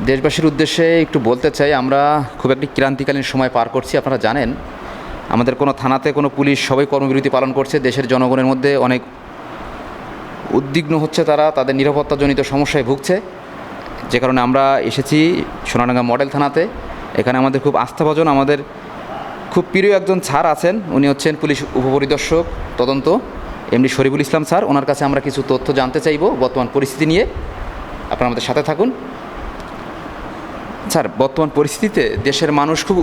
দেশবাসীর উদ্দেশ্যে একটু বলতে চাই, আমরা খুব একটি ক্রান্তিকালীন সময় পার করছি। আপনারা জানেন আমাদের কোনো থানাতে কোনো পুলিশ সবাই কর্মবিরতি পালন করছে। দেশের জনগণের মধ্যে অনেক উদ্বিগ্ন হচ্ছে, তারা তাদের নিরাপত্তাজনিত সমস্যায় ভুগছে, যে কারণে আমরা এসেছি সোনাডাঙ্গা মডেল থানাতে। এখানে আমাদের খুব আস্থাভাজন, আমাদের খুব প্রিয় একজন স্যার আছেন, উনি হচ্ছেন পুলিশ উপপরিদর্শক তদন্ত এমডি শরীফুল ইসলাম স্যার। ওনার কাছে আমরা কিছু তথ্য জানতে চাইব বর্তমান পরিস্থিতি নিয়ে। আপনারা আমাদের সাথে থাকুন। স্যার, বর্তমান পরিস্থিতিতে দেশের মানুষ খুব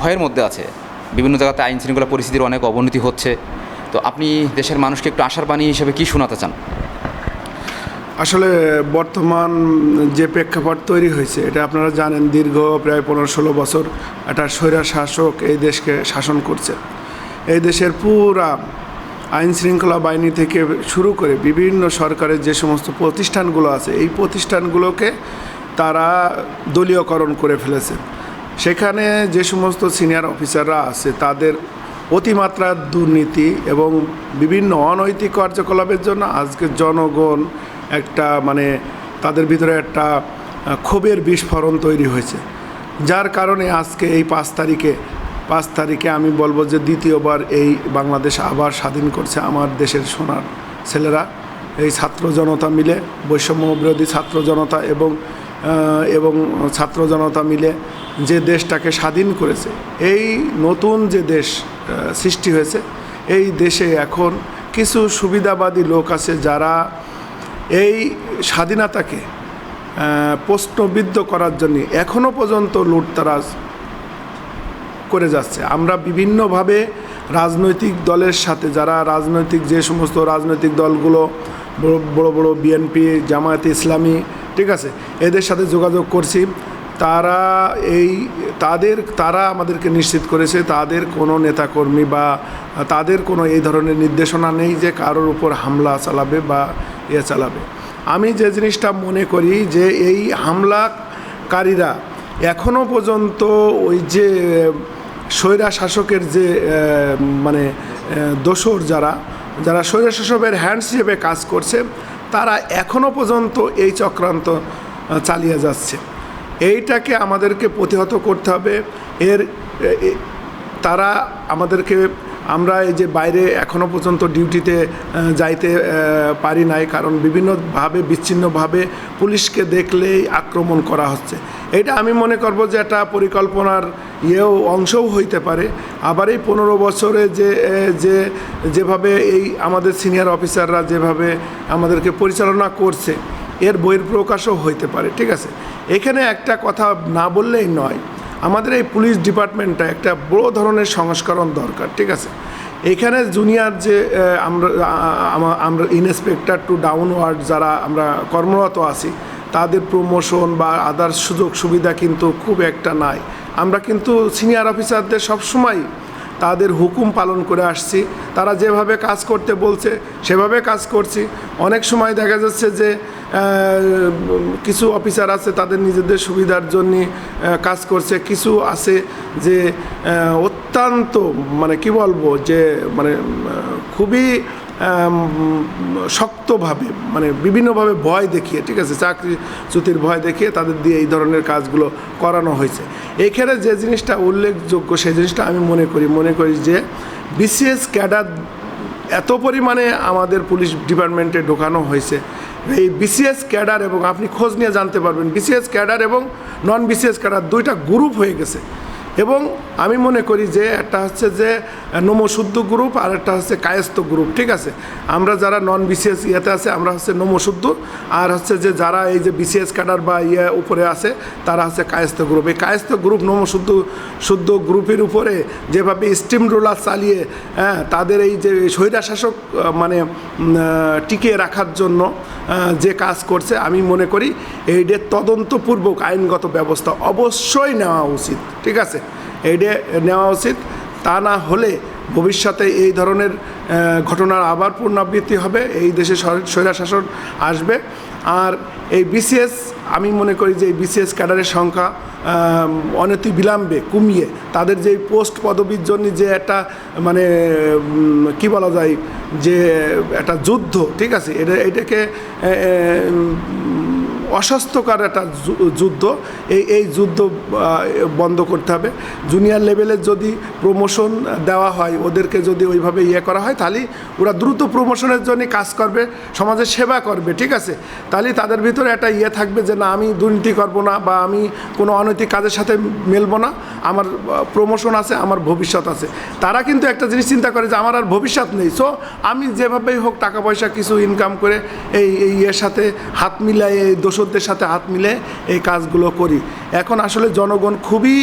ভয়ের মধ্যে আছে। বিভিন্ন জায়গাতে আইন শৃঙ্খলা পরিস্থিতির অনেক অবনতি হচ্ছে। তো আপনি দেশের মানুষকে একটু আশার বাণী হিসেবে কী শোনাতে চান? আসলে বর্তমান যে প্রেক্ষাপট তৈরি হয়েছে, এটা আপনারা জানেন, দীর্ঘ প্রায় 15-16 বছর একটা স্বৈরা শাসক এই দেশকে শাসন করছে। এই দেশের পুরা আইন শৃঙ্খলা বাহিনী থেকে শুরু করে বিভিন্ন সরকারের যে সমস্ত প্রতিষ্ঠানগুলো আছে, এই প্রতিষ্ঠানগুলোকে তারা দলীয়করণ করে ফেলেছে। সেখানে যে সমস্ত সিনিয়র অফিসাররা আছে তাদের অতিমাত্রা দুর্নীতি এবং বিভিন্ন অনৈতিক কার্যকলাপের জন্য আজকে জনগণ একটা তাদের ভিতরে একটা ক্ষোভের বিস্ফোরণ তৈরি হয়েছে, যার কারণে আজকে এই 5 তারিখে আমি বলবো যে দ্বিতীয়বার এই বাংলাদেশ আবার স্বাধীন করছে আমার দেশের সোনার ছেলেরা, এই ছাত্র জনতা মিলে, বৈষম্য বিরোধী ছাত্র জনতা এবং ছাত্র জনতা মিলে যে দেশটাকে স্বাধীন করেছে। এই নতুন যে দেশ সৃষ্টি হয়েছে, এই দেশে এখন কিছু সুবিধাবাদী লোক আছে যারা এই স্বাধীনতাকে প্রশ্নবিদ্ধ করার জন্য এখনও পর্যন্ত লুটতরাজ করে যাচ্ছে। আমরা বিভিন্নভাবে রাজনৈতিক দলের সাথে, যারা যে সমস্ত রাজনৈতিক দলগুলো বড় বড় বিএনপি, জামায়াতে ইসলামী, ঠিক আছে, এদের সাথে যোগাযোগ করছি। তারা আমাদেরকে নিশ্চিত করেছে তাদের কোনো নেতাকর্মী বা তাদের কোনো এই ধরনের নির্দেশনা নেই যে কারোর উপর হামলা চালাবে বা চালাবে। আমি যে জিনিসটা মনে করি যে এই হামলাকারীরা এখনও পর্যন্ত ওই যে স্বৈরা শাসকের যে দোসর যারা স্বৈরা শাসকের হ্যান্ডস হিসেবে কাজ করছে, তারা এখনও পর্যন্ত এই চক্রান্ত চালিয়ে যাচ্ছে। এইটাকে আমাদেরকে প্রতিহত করতে হবে। তারা আমরা এই যে বাইরে এখনও পর্যন্ত ডিউটিতে যাইতে পারি নাই, কারণ বিভিন্নভাবে বিচ্ছিন্নভাবে পুলিশকে দেখলেই আক্রমণ করা হচ্ছে। এটা আমি মনে করব যে একটা পরিকল্পনার অংশও হইতে পারে। আবার এই 15 বছরে যেভাবে এই আমাদের সিনিয়র অফিসাররা যেভাবে আমাদেরকে পরিচালনা করছে, এর বহিঃপ্রকাশও হইতে পারে, ঠিক আছে। এখানে একটা কথা না বললেই নয়, আমাদের এই পুলিশ ডিপার্টমেন্টটা একটা বড় ধরনের সংস্করণ দরকার, ঠিক আছে। এখানে জুনিয়র যে আমরা ইন্সপেক্টর টু ডাউনওয়ার্ড যারা আমরা কর্মরত আছি, তাদের প্রমোশন বা আদার্স সুযোগ সুবিধা কিন্তু খুব একটা নাই। আমরা কিন্তু সিনিয়র অফিসারদের সবসময় তাদের হুকুম পালন করে আসছি, তারা যেভাবে কাজ করতে বলছে সেভাবে কাজ করছি। অনেক সময় দেখা যাচ্ছে যে কিছু অফিসার আছে তাদের নিজেদের সুবিধার জন্য কাজ করছে, কিছু আছে যে অত্যন্ত কি বলবো যে খুবই শক্তভাবে বিভিন্নভাবে ভয় দেখিয়ে, ঠিক আছে, চাকরি-চ্যুতির ভয় দেখিয়ে তাদের দিয়ে এই ধরনের কাজগুলো করানো হয়েছে। এইখানে যে জিনিসটা উল্লেখযোগ্য সেই জিনিসটা আমি মনে করি যে বিসিএস ক্যাডার এত পরিমাণে আমাদের পুলিশ ডিপার্টমেন্টে ঢোকানো হয়েছে। এই বিসিএস ক্যাডার, এবং আপনি খোঁজ নিয়ে জানতে পারবেন, বিসিএস ক্যাডার এবং নন বিসিএস ক্যাডার দুইটা গ্রুপ হয়ে গেছে। এবং আমি মনে করি যে একটা হচ্ছে যে নমশুদ্ধ গ্রুপ আর একটা হচ্ছে কায়স্থ গ্রুপ, ঠিক আছে। আমরা যারা নন বিসিএস আছে আমরা হচ্ছে নমশুদ্ধ, আর হচ্ছে যে যারা এই যে বিসিএস ক্যাডার বা উপরে আছে তারা হচ্ছে কায়স্থ গ্রুপ। এই কায়স্থ গ্রুপ শুদ্ধ গ্রুপের উপরে যেভাবে স্টিম রোলার চালিয়ে তাদের এই যে স্বৈরা শাসক টিকিয়ে রাখার জন্য যে কাজ করছে, আমি মনে করি এইটা তদন্তপূর্বক আইনগত ব্যবস্থা অবশ্যই নেওয়া উচিত, ঠিক আছে। এইটা নেওয়া উচিত। তা না হলে ভবিষ্যতে এই ধরনের ঘটনার আবার পুনরাবৃত্তি হবে, এই দেশে স্বৈরা শাসন আসবে। আর এই বিসিএস, আমি মনে করি যে এই বিসিএস ক্যাডারের সংখ্যা অনতিবিলম্বে কমিয়ে তাদের যে পোস্ট পদবীর জন্য যে একটা কি বলা যায় যে একটা যুদ্ধ, ঠিক আছে, এটাকে অস্বাস্থ্যকর একটা যুদ্ধ, এই যুদ্ধ বন্ধ করতে হবে। জুনিয়র লেভেলের যদি প্রমোশন দেওয়া হয়, ওদেরকে যদি ওইভাবে করা হয়, তাহলে ওরা দ্রুত প্রমোশনের জন্য কাজ করবে, সমাজের সেবা করবে, ঠিক আছে? তাহলে তাদের ভিতরে একটা থাকবে যে না, আমি দুর্নীতি করব না বা আমি কোনো অনৈতিক কাজের সাথে মেলবো না, আমার প্রমোশন আছে, আমার ভবিষ্যৎ আছে। তারা কিন্তু একটা জিনিস চিন্তা করে যে আমার আর ভবিষ্যৎ নেই, সো আমি যেভাবেই হোক টাকা পয়সা কিছু ইনকাম করে এই সাথে হাত মিলাই, এই দোসরদের সাথে হাত মিলে এই কাজগুলো করি। এখন আসলে জনগণ খুবই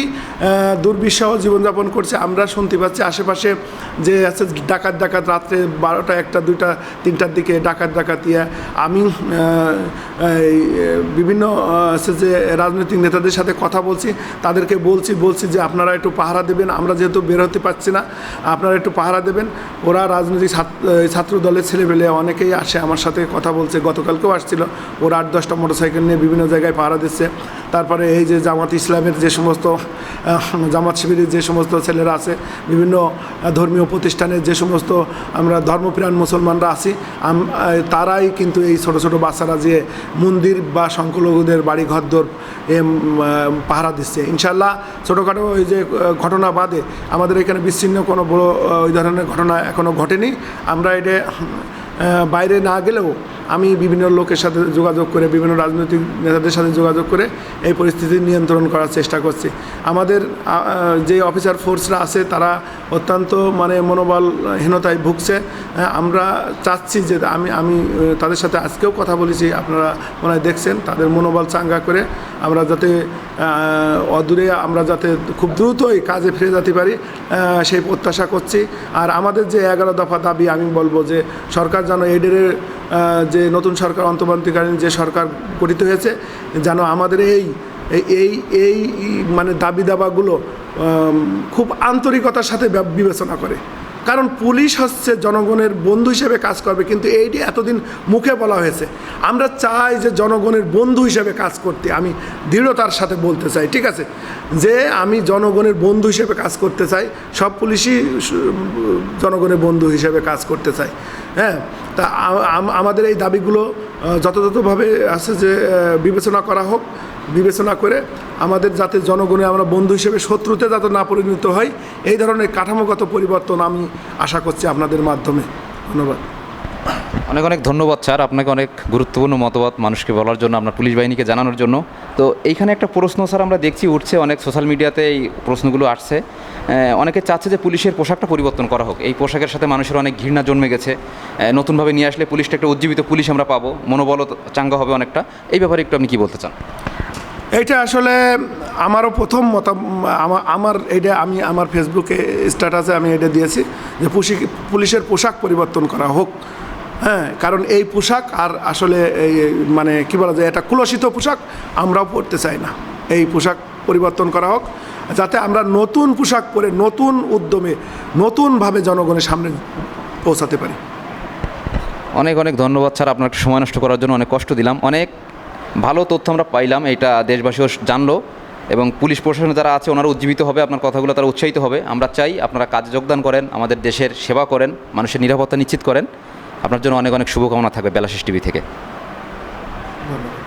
দুর্বিষহ জীবনযাপন করছে। আমরা শুনতে পাচ্ছি আশেপাশে যে আছে ডাকাত রাত্রে 12টা 1টা 2টা 3টার দিকে ডাকাতিয়া। আমি বিভিন্ন আছে যে রাজনৈতিক নেতাদের সাথে কথা বলছি, তাদেরকে বলছি যে আপনারা একটু পাহারা দেবেন, আমরা যেহেতু বের হতে পারছি না, আপনারা একটু পাহারা দেবেন। ওরা রাজনৈতিক ছাত্র দলের ছেলেপেলে অনেকেই আসে আমার সাথে কথা বলছে, গতকালকেও আসছিল। ওরা 8-10টা মোটরসাইকেল নিয়ে বিভিন্ন জায়গায় পাহারা দিচ্ছে। তারপরে এই যে জামাত ইসলামের যে সমস্ত জামাত শিবিরের যে সমস্ত ছেলেরা আছে, বিভিন্ন ধর্মীয় প্রতিষ্ঠানের যে সমস্ত আমরা ধর্মপ্রাণ মুসলমানরা আছি, তারাই কিন্তু এই ছোট ছোট বাচ্চারা যে মন্দির বা সংখ্যালঘুদের বাড়ি ঘরদোর পাহারা দিচ্ছে। ইনশাল্লাহ ছোটোখাটো ওই যে ঘটনা বাদে আমাদের এখানে বিচ্ছিন্ন কোনো বড় ওই ধরনের ঘটনা এখনও ঘটেনি। আমরা এটা বাইরে না গেলেও আমি বিভিন্ন লোকের সাথে যোগাযোগ করে, বিভিন্ন রাজনৈতিক নেতাদের সাথে যোগাযোগ করে এই পরিস্থিতি নিয়ন্ত্রণ করার চেষ্টা করছি। আমাদের যে অফিসার ফোর্সরা আছে তারা অত্যন্ত মনোবলহীনতায় ভুগছে। আমরা চাচ্ছি যে আমি তাদের সাথে আজকেও কথা বলেছি, আপনারা মনে হয় দেখছেন, তাদের মনোবল চাঙ্গা করে আমরা যাতে অদূরে আমরা যাতে খুব দ্রুতই কাজে ফিরে যেতে পারি সেই প্রত্যাশা করছি। আর আমাদের যে 11 দফা দাবি, আমি বলবো যে সরকার যেন এডের যে নতুন সরকার অন্তর্বর্তীকালীন যে সরকার গঠিত হয়েছে, যেন আমাদের এই দাবি দাবাগুলো খুব আন্তরিকতার সাথে বিবেচনা করে। কারণ পুলিশ হচ্ছে জনগণের বন্ধু হিসেবে কাজ করবে, কিন্তু এইটি এতদিন মুখে বলা হয়েছে। আমরা চাই যে জনগণের বন্ধু হিসেবে কাজ করতে, আমি দৃঢ়তার সাথে বলতে চাই, ঠিক আছে, যে আমি জনগণের বন্ধু হিসেবে কাজ করতে চাই। সব পুলিশই জনগণের বন্ধু হিসেবে কাজ করতে চাই। হ্যাঁ, তা আমাদের এই দাবিগুলো যথাযথভাবে আছে যে বিবেচনা করা হোক, বিবেচনা করে আমাদের যাতে জনগণে আমরা বন্ধু হিসেবে শত্রুতে যাতে না পরিণত হয়, এই ধরনের কাঠামোগত পরিবর্তন আমি আশা করছি আপনাদের মাধ্যমে। ধন্যবাদ। অনেক অনেক ধন্যবাদ স্যার, আপনাকে অনেক গুরুত্বপূর্ণ মতবাদ মানুষকে বলার জন্য, আপনার পুলিশ বাহিনীকে জানানোর জন্য। তো এইখানে একটা প্রশ্ন স্যার আমরা দেখছি উঠছে, অনেক সোশ্যাল মিডিয়াতে এই প্রশ্নগুলো আসছে। অনেকে চাচ্ছে যে পুলিশের পোশাকটা পরিবর্তন করা হোক। এই পোশাকের সাথে মানুষের অনেক ঘৃণা জন্মে গেছে। নতুনভাবে নিয়ে আসলে পুলিশটা একটা উজ্জীবিত পুলিশ আমরা পাবো, মনোবলও চাঙ্গা হবে অনেকটা। এই ব্যাপারে একটু আপনি কী বলতে চান? এইটা আসলে আমারও প্রথম আমার এইটা আমি আমার ফেসবুকে স্ট্যাটাসে আমি এটা দিয়েছি যে পুলিশের পোশাক পরিবর্তন করা হোক। হ্যাঁ, কারণ এই পোশাক আর আসলে এই কী বলা যায়, এটা কুলসিত পোশাক আমরাও পরতে চাই না। এই পোশাক পরিবর্তন করা হোক, যাতে আমরা নতুন পোশাক পরে নতুন উদ্যমে নতুনভাবে জনগণের সামনে পৌঁছাতে পারি। অনেক অনেক ধন্যবাদ স্যার, আপনাকে সময় নষ্ট করার জন্য অনেক কষ্ট দিলাম। অনেক ভালো তথ্য আমরা পাইলাম, এটা দেশবাসীও জানলো এবং পুলিশ প্রশাসনে যারা আছে ওনারা উজ্জীবিত হবে, আপনার কথাগুলো তারা উৎসাহিত হবে। আমরা চাই আপনারা কাজে যোগদান করেন, আমাদের দেশের সেবা করেন, মানুষের নিরাপত্তা নিশ্চিত করেন। আপনার জন্য অনেক অনেক শুভকামনা থাকবে বেলাশেষ টিভি থেকে। ধন্যবাদ।